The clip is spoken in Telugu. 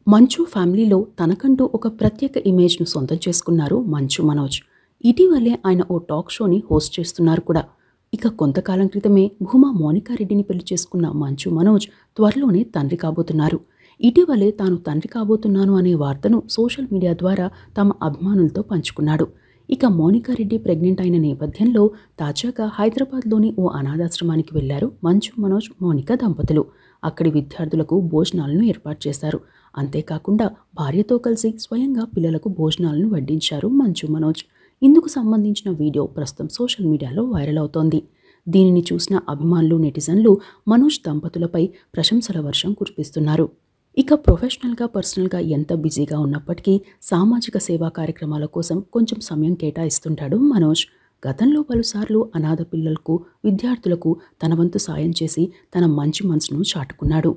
మంచు ఫ్యామిలీలో తనకంటూ ఒక ప్రత్యేక ఇమేజ్‌ను సొంతం చేసుకున్నారు మంచు మనోజ్. ఇటీవలే ఆయన ఓ టాక్ షోని హోస్ట్ చేస్తున్నారు కూడా. ఇక కొంతకాలం క్రితమే భూమా మౌనికారెడ్డిని పెళ్లి చేసుకున్న మంచు మనోజ్ త్వరలోనే తండ్రి కాబోతున్నారు. ఇటీవలే తాను తండ్రి కాబోతున్నాను అనే వార్తను సోషల్ మీడియా ద్వారా తమ అభిమానులతో పంచుకున్నాడు. ఇక మౌనికారెడ్డి ప్రెగ్నెంట్ అయిన నేపథ్యంలో తాజాగా హైదరాబాద్‌లోని ఓ అనాథాశ్రమానికి వెళ్లారు మంచు మనోజ్, మౌనిక దంపతులు. అక్కడి విద్యార్థులకు భోజనాలను ఏర్పాటు చేశారు. అంతేకాకుండా భార్యతో కలిసి స్వయంగా పిల్లలకు భోజనాలను వడ్డించారు మంచు మనోజ్. ఇందుకు సంబంధించిన వీడియో ప్రస్తుతం సోషల్ మీడియాలో వైరల్ అవుతోంది. దీనిని చూసిన అభిమానులు, నెటిజన్లు మనోజ్ దంపతులపై ప్రశంసల వర్షం కురిపిస్తున్నారు. ఇక ప్రొఫెషనల్‌గా, పర్సనల్‌గా ఎంత బిజీగా ఉన్నప్పటికీ సామాజిక సేవా కార్యక్రమాల కోసం కొంచెం సమయం కేటాయిస్తుంటాడు మనోజ్. గతంలో పలుసార్లు అనాథ పిల్లలకు, విద్యార్థులకు తన వంతు సాయం చేసి తన మంచి మనసును చాటుకున్నాడు.